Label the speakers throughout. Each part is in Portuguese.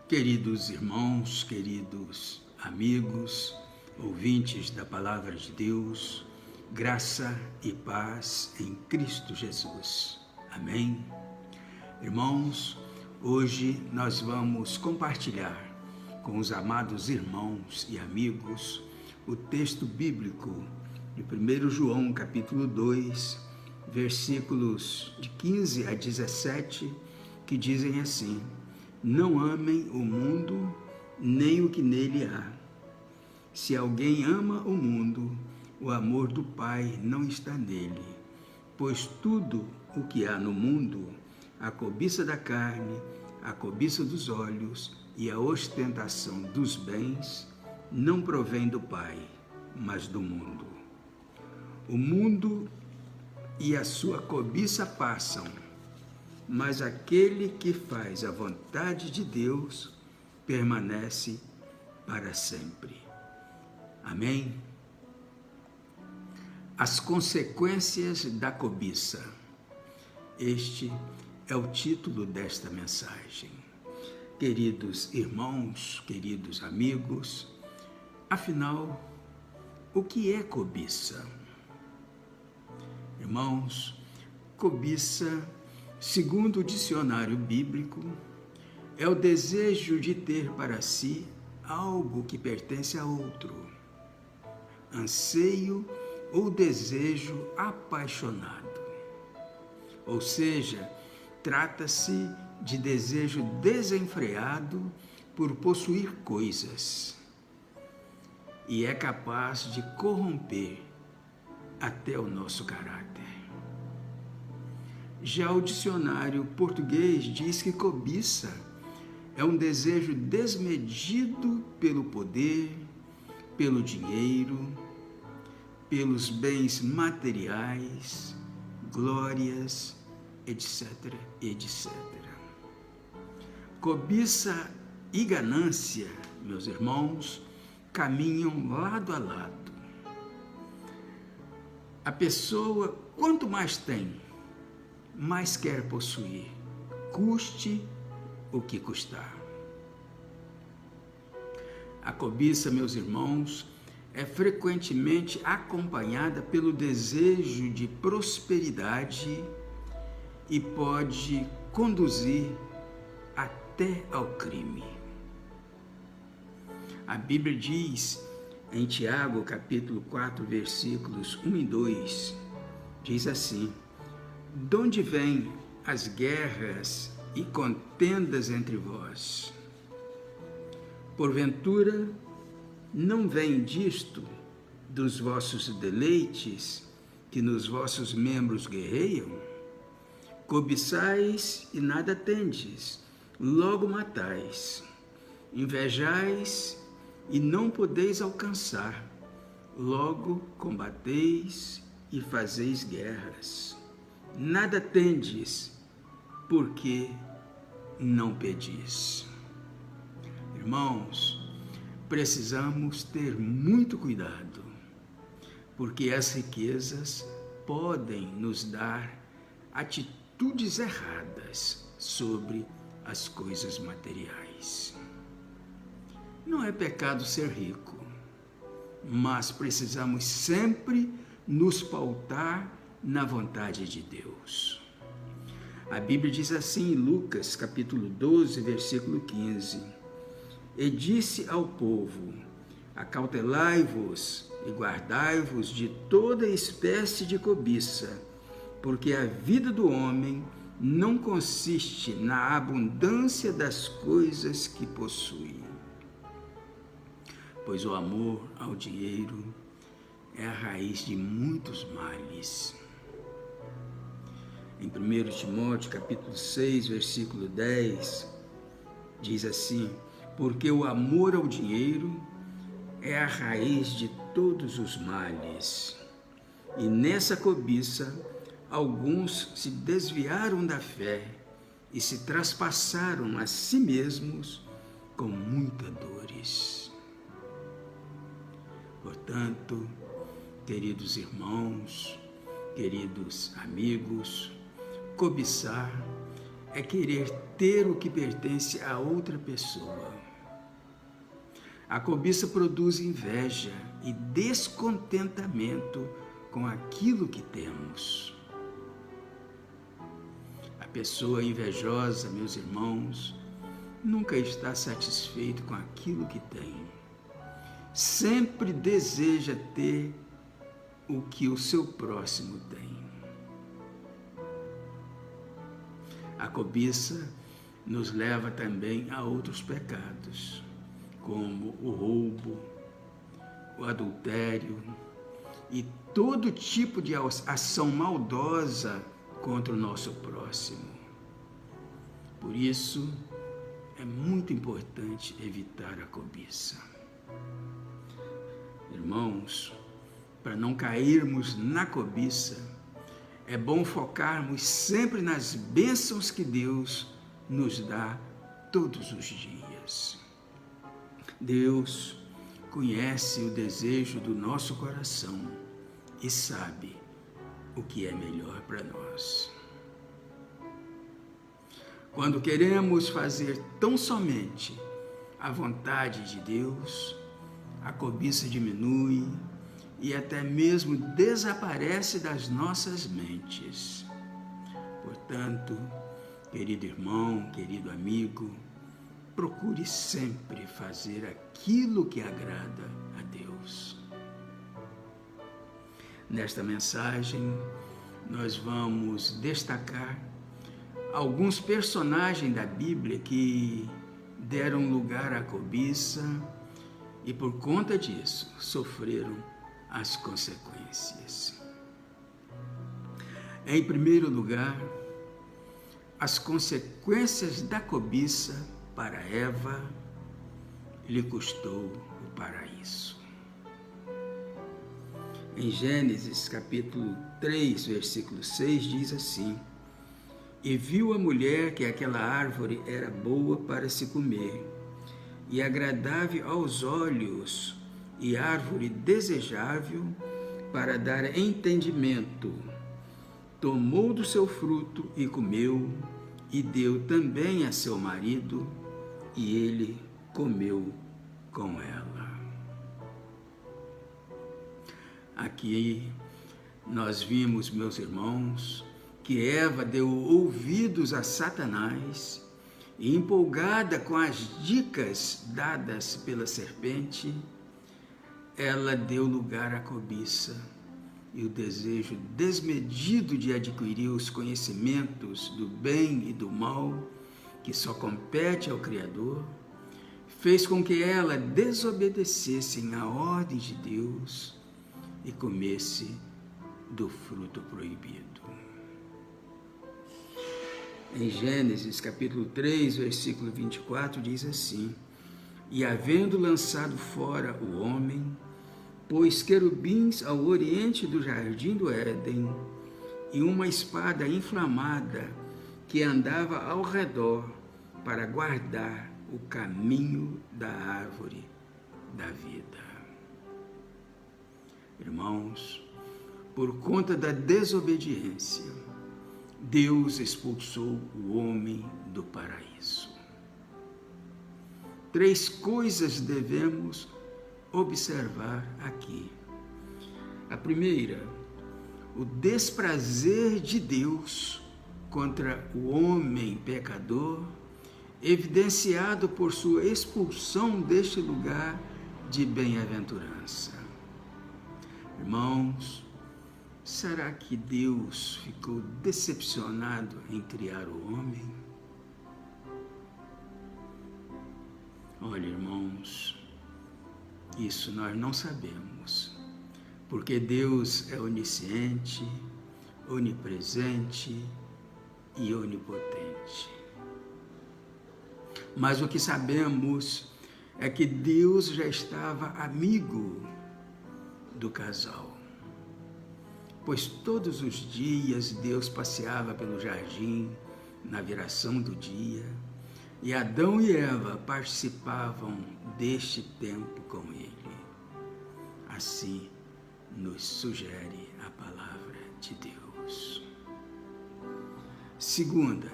Speaker 1: Queridos irmãos, queridos amigos, ouvintes da Palavra de Deus, graça e paz em Cristo Jesus. Amém? Irmãos, hoje nós vamos compartilhar com os amados irmãos e amigos o texto bíblico de 1 João capítulo 2, versículos de 15 a 17, que dizem assim: não amem o mundo, nem o que nele há. Se alguém ama o mundo, o amor do Pai não está nele. Pois tudo o que há no mundo, a cobiça da carne, a cobiça dos olhos e a ostentação dos bens, não provém do Pai, mas do mundo. O mundo e a sua cobiça passam, mas aquele que faz a vontade de Deus permanece para sempre. Amém? As consequências da cobiça. Este é o título desta mensagem. Queridos irmãos, queridos amigos, afinal, o que é cobiça? Irmãos, cobiça, segundo o dicionário bíblico, é o desejo de ter para si algo que pertence a outro, anseio ou desejo apaixonado. Ou seja, trata-se de desejo desenfreado por possuir coisas e é capaz de corromper até o nosso caráter. Já o dicionário português diz que cobiça é um desejo desmedido pelo poder, pelo dinheiro, pelos bens materiais, glórias, etc, etc. Cobiça e ganância, meus irmãos, caminham lado a lado. A pessoa, quanto mais tem, mais quer possuir, custe o que custar. A cobiça, meus irmãos, é frequentemente acompanhada pelo desejo de prosperidade e pode conduzir até ao crime. A Bíblia diz em Tiago, capítulo 4, versículos 1 e 2, diz assim: donde vêm as guerras e contendas entre vós? Porventura, não vem disto dos vossos deleites que nos vossos membros guerreiam? Cobiçais e nada tendes, logo matais. Invejais e não podeis alcançar, logo combateis e fazeis guerras. Nada tendes, porque não pedis. Irmãos, precisamos ter muito cuidado, porque as riquezas podem nos dar atitudes erradas sobre as coisas materiais. Não é pecado ser rico, mas precisamos sempre nos pautar na vontade de Deus. A Bíblia diz assim em Lucas, capítulo 12, versículo 15: e disse ao povo: acautelai-vos e guardai-vos de toda espécie de cobiça, porque a vida do homem não consiste na abundância das coisas que possui. Pois o amor ao dinheiro é a raiz de muitos males. Em 1 Timóteo, capítulo 6, versículo 10, diz assim: porque o amor ao dinheiro é a raiz de todos os males. E nessa cobiça, alguns se desviaram da fé e se traspassaram a si mesmos com muitas dores. Portanto, queridos irmãos, queridos amigos, cobiçar é querer ter o que pertence a outra pessoa. A cobiça produz inveja e descontentamento com aquilo que temos. A pessoa invejosa, meus irmãos, nunca está satisfeito com aquilo que tem. Sempre deseja ter o que o seu próximo tem. A cobiça nos leva também a outros pecados, como o roubo, o adultério e todo tipo de ação maldosa contra o nosso próximo. Por isso, é muito importante evitar a cobiça. Irmãos, para não cairmos na cobiça, é bom focarmos sempre nas bênçãos que Deus nos dá todos os dias. Deus conhece o desejo do nosso coração e sabe o que é melhor para nós. Quando queremos fazer tão somente a vontade de Deus, a cobiça diminui e até mesmo desaparece das nossas mentes. Portanto, querido irmão, querido amigo, procure sempre fazer aquilo que agrada a Deus. Nesta mensagem, nós vamos destacar alguns personagens da Bíblia que deram lugar à cobiça e, por conta disso, sofreram as consequências. Em primeiro lugar, as consequências da cobiça para Eva lhe custou o paraíso. Em Gênesis capítulo 3, versículo 6, diz assim: E viu a mulher que aquela árvore era boa para se comer, e agradável aos olhos, e árvore desejável para dar entendimento. Tomou do seu fruto e comeu, e deu também a seu marido, e ele comeu com ela. Aqui nós vimos, meus irmãos, que Eva deu ouvidos a Satanás e, empolgada com as dicas dadas pela serpente, ela deu lugar à cobiça e o desejo desmedido de adquirir os conhecimentos do bem e do mal, que só compete ao Criador, fez com que ela desobedecesse à ordem de Deus e comesse do fruto proibido. Em Gênesis capítulo 3, versículo 24, diz assim: E havendo lançado fora o homem, pôs querubins ao oriente do jardim do Éden, e uma espada inflamada que andava ao redor para guardar o caminho da árvore da vida. Irmãos, por conta da desobediência, Deus expulsou o homem do paraíso. 3 coisas devemos observar aqui. A primeira, o desprazer de Deus contra o homem pecador, evidenciado por sua expulsão deste lugar de bem-aventurança. Irmãos, será que Deus ficou decepcionado em criar o homem? Olha, irmãos, isso nós não sabemos, porque Deus é onisciente, onipresente e onipotente. Mas o que sabemos é que Deus já estava amigo do casal, pois todos os dias Deus passeava pelo jardim na viração do dia, e Adão e Eva participavam deste tempo com ele. Assim nos sugere a palavra de Deus. Segunda,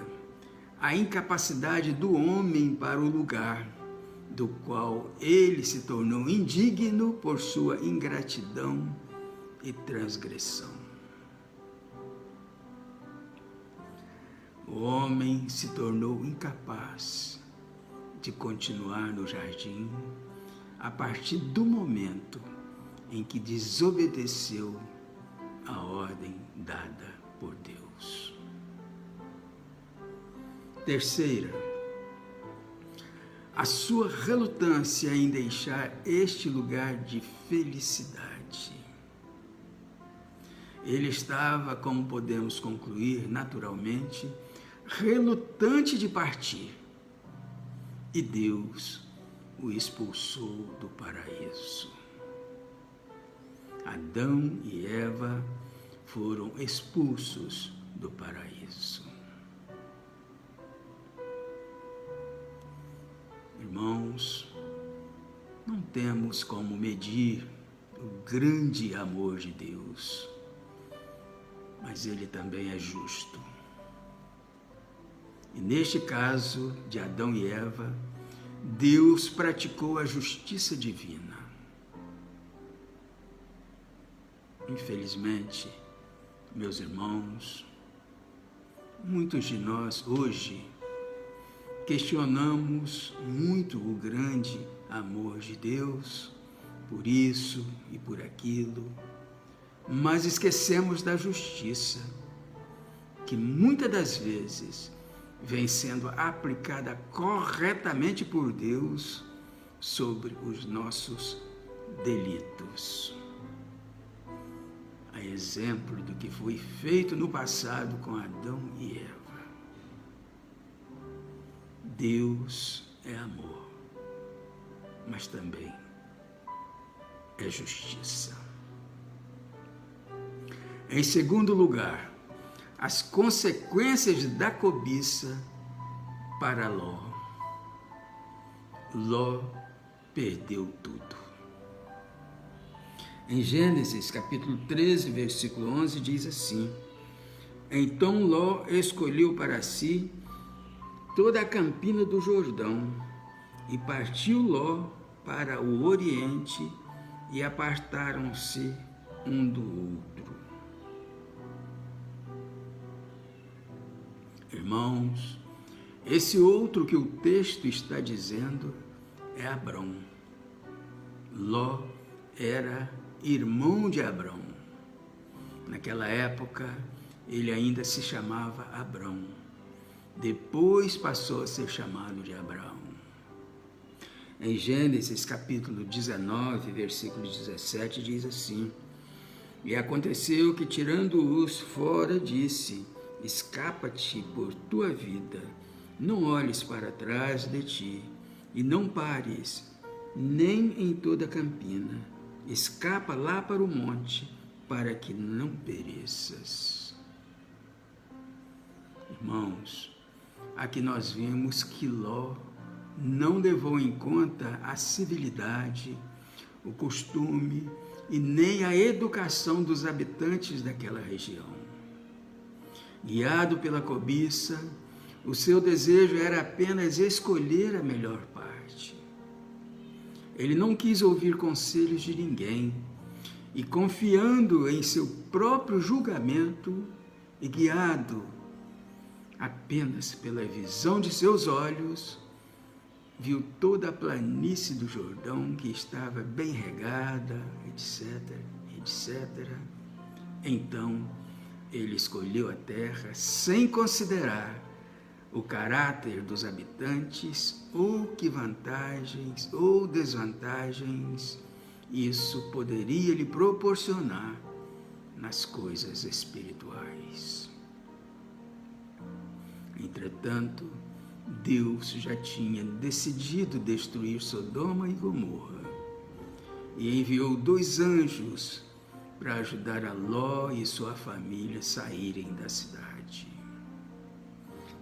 Speaker 1: a incapacidade do homem para o lugar do qual ele se tornou indigno por sua ingratidão e transgressão. O homem se tornou incapaz de continuar no jardim a partir do momento em que desobedeceu a ordem dada por Deus. Terceira, a sua relutância em deixar este lugar de felicidade. Ele estava, como podemos concluir naturalmente, relutante de partir, e Deus o expulsou do paraíso. Adão e Eva foram expulsos do paraíso. Irmãos, não temos como medir o grande amor de Deus, mas Ele também é justo. E neste caso de Adão e Eva, Deus praticou a justiça divina. Infelizmente, meus irmãos, muitos de nós hoje questionamos muito o grande amor de Deus, por isso e por aquilo, mas esquecemos da justiça, que muitas das vezes vem sendo aplicada corretamente por Deus sobre os nossos delitos. A exemplo do que foi feito no passado com Adão e Eva. Deus é amor, mas também é justiça. Em segundo lugar, as consequências da cobiça para Ló. Ló perdeu tudo. Em Gênesis capítulo 13, versículo 11, diz assim: Então Ló escolheu para si toda a campina do Jordão, e partiu Ló para o oriente, e apartaram-se um do outro. Irmãos, esse outro que o texto está dizendo é Abrão. Ló era irmão de Abrão. Naquela época, ele ainda se chamava Abrão. Depois passou a ser chamado de Abraão. Em Gênesis capítulo 19, versículo 17, diz assim: E aconteceu que, tirando-os fora, disse: Escapa-te por tua vida, não olhes para trás de ti, e não pares, nem em toda a campina. Escapa lá para o monte, para que não pereças. Irmãos, aqui nós vimos que Ló não levou em conta a civilidade, o costume e nem a educação dos habitantes daquela região. Guiado pela cobiça, o seu desejo era apenas escolher a melhor parte. Ele não quis ouvir conselhos de ninguém e, confiando em seu próprio julgamento e guiado apenas pela visão de seus olhos, viu toda a planície do Jordão que estava bem regada, etc, etc. Então, ele escolheu a terra sem considerar o caráter dos habitantes ou que vantagens ou desvantagens isso poderia lhe proporcionar nas coisas espirituais. Entretanto, Deus já tinha decidido destruir Sodoma e Gomorra e enviou 2 anjos para ajudar a Ló e sua família a saírem da cidade.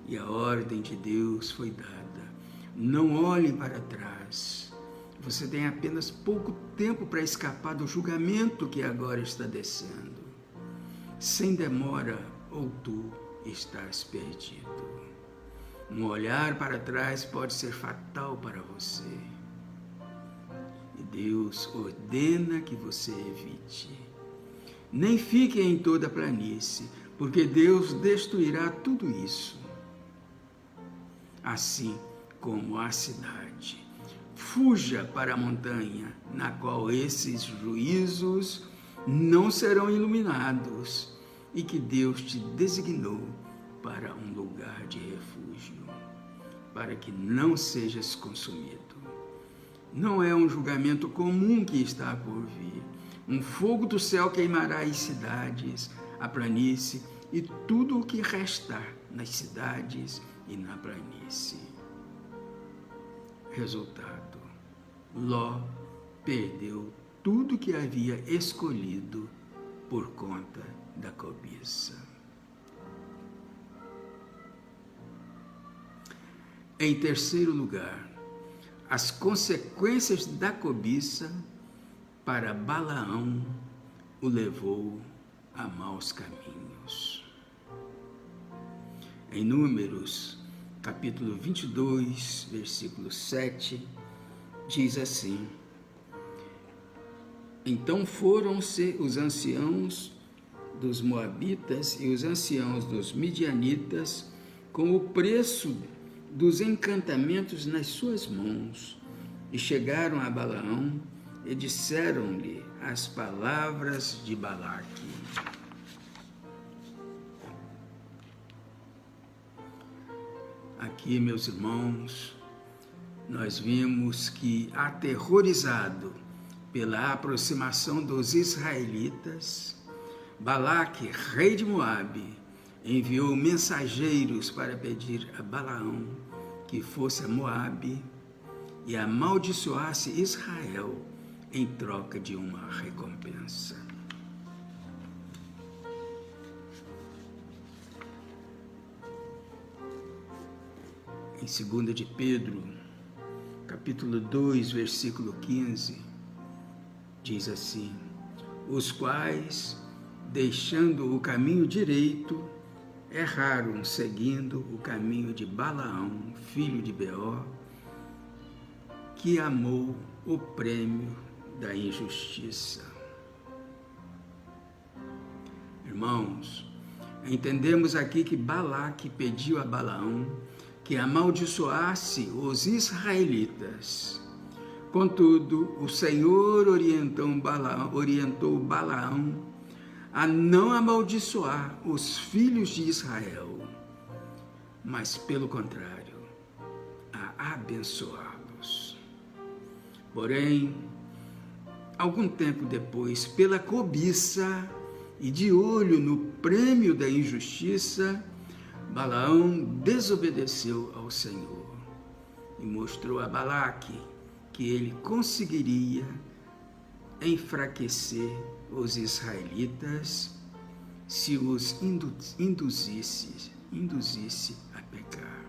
Speaker 1: E a ordem de Deus foi dada: não olhem para trás. Você tem apenas pouco tempo para escapar do julgamento que agora está descendo. Sem demora, ou tu estás perdido. Um olhar para trás pode ser fatal para você. E Deus ordena que você evite. Nem fique em toda a planície, porque Deus destruirá tudo isso. Assim como a cidade. Fuja para a montanha, na qual esses juízos não serão iluminados, e que Deus te designou para um lugar de refúgio, para que não sejas consumido. Não é um julgamento comum que está por vir. Um fogo do céu queimará as cidades, a planície e tudo o que restar nas cidades e na planície. Resultado: Ló perdeu tudo que havia escolhido por conta da cobiça. Em terceiro lugar, as consequências da cobiça para Balaão o levou a maus caminhos. Em Números, capítulo 22, versículo 7, diz assim: Então foram-se os anciãos dos Moabitas e os anciãos dos Midianitas com o preço dos encantamentos nas suas mãos, e chegaram a Balaão e disseram-lhe as palavras de Balaque. Aqui, meus irmãos, nós vimos que, aterrorizado pela aproximação dos israelitas, Balaque, rei de Moabe, enviou mensageiros para pedir a Balaão que fosse a Moabe e amaldiçoasse Israel em troca de uma recompensa. Em 2 de Pedro, capítulo 2, versículo 15, diz assim: Os quais, deixando o caminho direito, erraram seguindo o caminho de Balaão, filho de Beor, que amou o prêmio da injustiça. Irmãos, entendemos aqui que Balaque pediu a Balaão que amaldiçoasse os israelitas. Contudo, o Senhor orientou Balaão a não amaldiçoar os filhos de Israel, mas, pelo contrário, a abençoá-los. Porém, algum tempo depois, pela cobiça e de olho no prêmio da injustiça, Balaão desobedeceu ao Senhor e mostrou a Balaque que ele conseguiria enfraquecer os israelitas se os induzisse a pecar.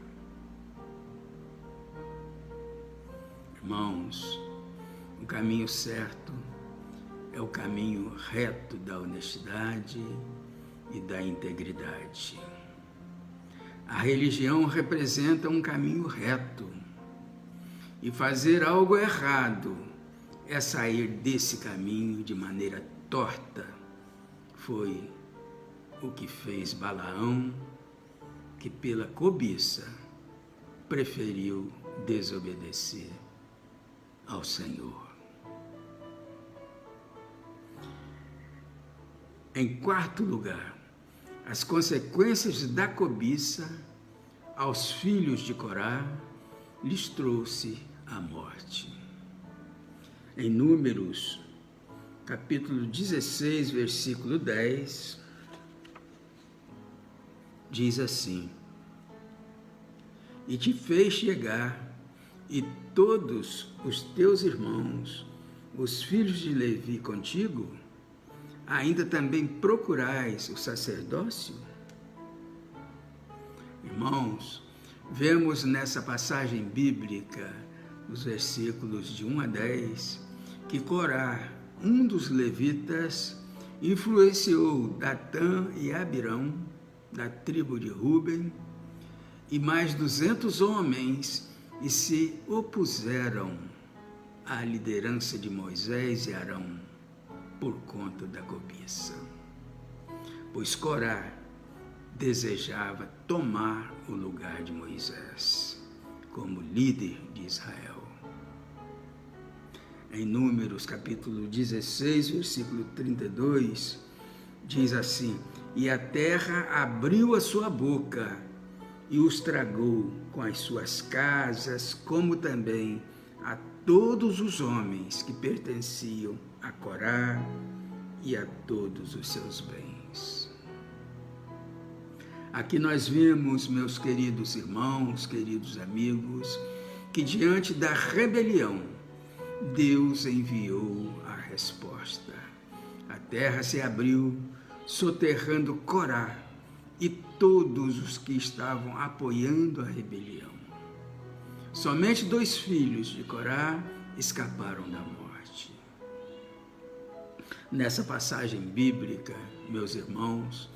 Speaker 1: Irmãos, o caminho certo é o caminho reto da honestidade e da integridade. A religião representa um caminho reto, e fazer algo errado é sair desse caminho de maneira torta. Foi o que fez Balaão, que pela cobiça preferiu desobedecer ao Senhor. Em quarto lugar, as consequências da cobiça aos filhos de Corá lhes trouxe a morte. Em Números, capítulo 16, versículo 10, diz assim: E te fez chegar, e todos os teus irmãos, os filhos de Levi contigo, ainda também procurais o sacerdócio? Irmãos, vemos nessa passagem bíblica, nos versículos de 1 a 10, que Corá, um dos levitas, influenciou Datã e Abirão, da tribo de Ruben, e mais 200 homens e se opuseram à liderança de Moisés e Arão por conta da cobiça. Pois Corá desejava tomar o lugar de Moisés como líder de Israel. Em Números capítulo 16, versículo 32, diz assim: e a terra abriu a sua boca e os tragou com as suas casas, como também a todos os homens que pertenciam a Corá e a todos os seus bens. Aqui nós vemos, meus queridos irmãos, queridos amigos, que diante da rebelião, Deus enviou a resposta. A terra se abriu, soterrando Corá e todos os que estavam apoiando a rebelião. Somente 2 filhos de Corá escaparam da morte. Nessa passagem bíblica, meus irmãos,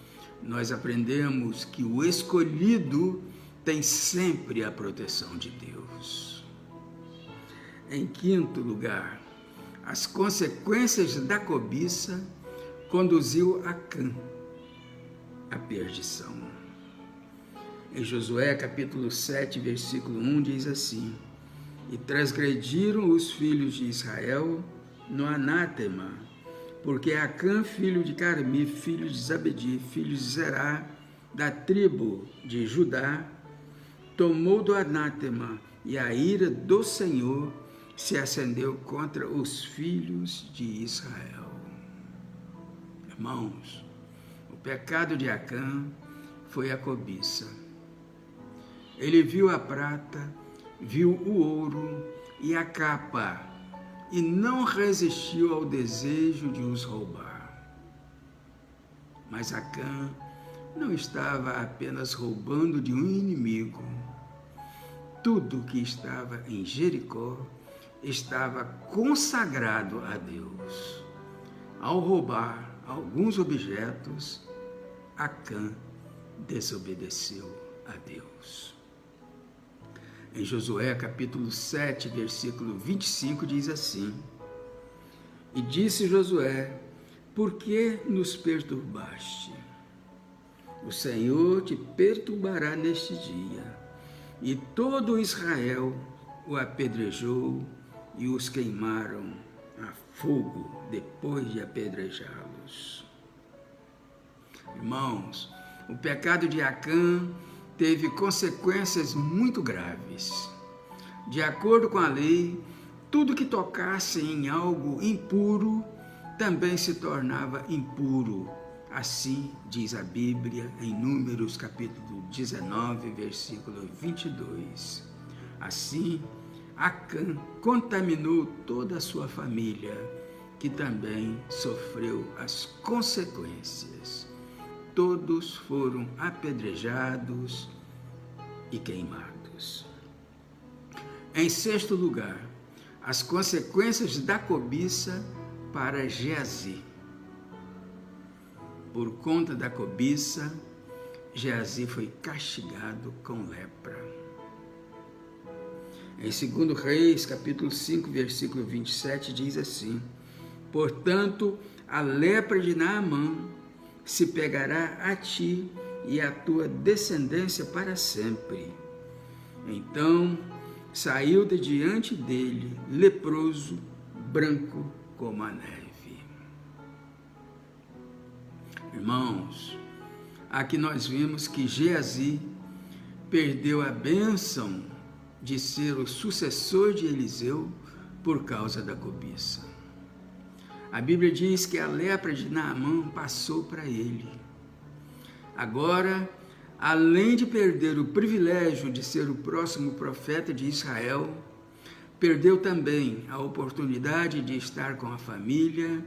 Speaker 1: nós aprendemos que o escolhido tem sempre a proteção de Deus. Em quinto lugar, as consequências da cobiça conduziu Acã à perdição. Em Josué capítulo 7, versículo 1 diz assim: e transgrediram os filhos de Israel no anátema, porque Acã, filho de Carmi, filho de Zabedi, filho de Zerá, da tribo de Judá, tomou do anátema, e a ira do Senhor se acendeu contra os filhos de Israel. Irmãos, o pecado de Acã foi a cobiça. Ele viu a prata, viu o ouro e a capa, e não resistiu ao desejo de os roubar. Mas Acã não estava apenas roubando de um inimigo. Tudo que estava em Jericó estava consagrado a Deus. Ao roubar alguns objetos, Acã desobedeceu a Deus. Em Josué capítulo 7, versículo 25, diz assim: e disse Josué: por que nos perturbaste? O Senhor te perturbará neste dia. E todo Israel o apedrejou e os queimaram a fogo depois de apedrejá-los. Irmãos, o pecado de Acã teve consequências muito graves. De acordo com a lei, tudo que tocasse em algo impuro também se tornava impuro. Assim diz a Bíblia em Números capítulo 19, versículo 22. Assim, Acã contaminou toda a sua família, que também sofreu as consequências. Todos foram apedrejados e queimados. Em sexto lugar, as consequências da cobiça para Geazi. Por conta da cobiça, Geazi foi castigado com lepra. Em 2 Reis, capítulo 5, versículo 27, diz assim: portanto, a lepra de Naamã se pegará a ti e à tua descendência para sempre. Então saiu de diante dele, leproso, branco como a neve. Irmãos, aqui nós vimos que Geazi perdeu a bênção de ser o sucessor de Eliseu por causa da cobiça. A Bíblia diz que a lepra de Naamã passou para ele. Agora, além de perder o privilégio de ser o próximo profeta de Israel, perdeu também a oportunidade de estar com a família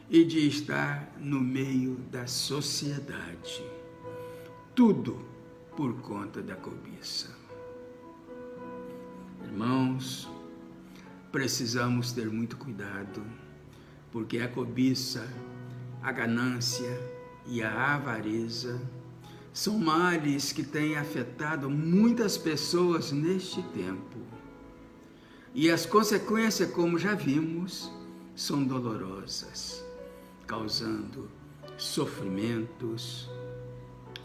Speaker 1: e de estar no meio da sociedade. Tudo por conta da cobiça. Irmãos, precisamos ter muito cuidado, porque a cobiça, a ganância e a avareza São males que têm afetado muitas pessoas neste tempo. E as consequências, como já vimos, são dolorosas, causando sofrimentos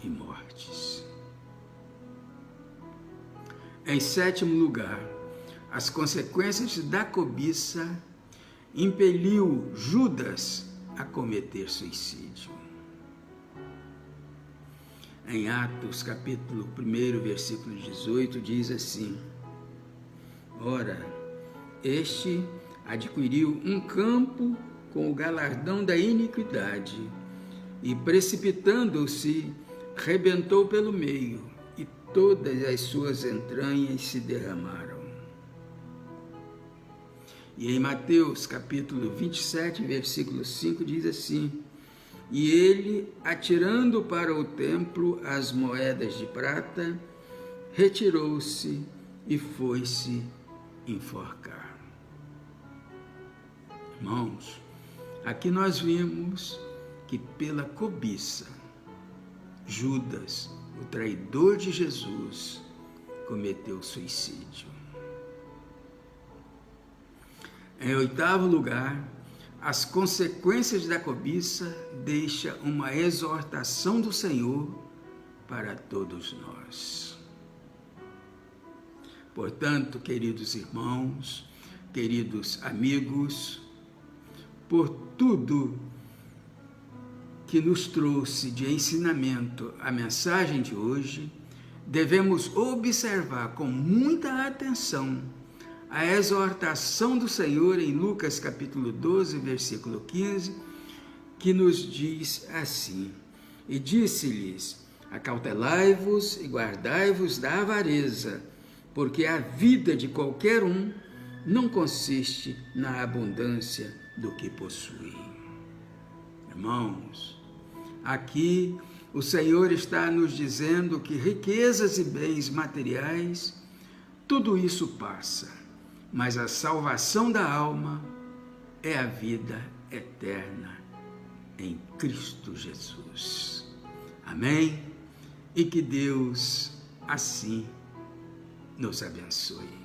Speaker 1: e mortes. Em sétimo lugar, as consequências da cobiça impeliu Judas a cometer suicídio. Em Atos, capítulo 1, versículo 18, diz assim: Ora, este adquiriu um campo com o galardão da iniquidade, e precipitando-se, rebentou pelo meio, e todas as suas entranhas se derramaram. E em Mateus, capítulo 27, versículo 5, diz assim: E ele, atirando para o templo as moedas de prata, retirou-se e foi-se enforcar. Irmãos, aqui nós vimos que pela cobiça, Judas, o traidor de Jesus, cometeu suicídio. Em oitavo lugar, as consequências da cobiça deixam uma exortação do Senhor para todos nós. Portanto, queridos irmãos, queridos amigos, por tudo que nos trouxe de ensinamento a mensagem de hoje, devemos observar com muita atenção a exortação do Senhor em Lucas capítulo 12, versículo 15, que nos diz assim: E disse-lhes: Acautelai-vos e guardai-vos da avareza, porque a vida de qualquer um não consiste na abundância do que possui. Irmãos, aqui o Senhor está nos dizendo que riquezas e bens materiais, tudo isso passa, mas a salvação da alma é a vida eterna em Cristo Jesus. Amém? E que Deus assim nos abençoe.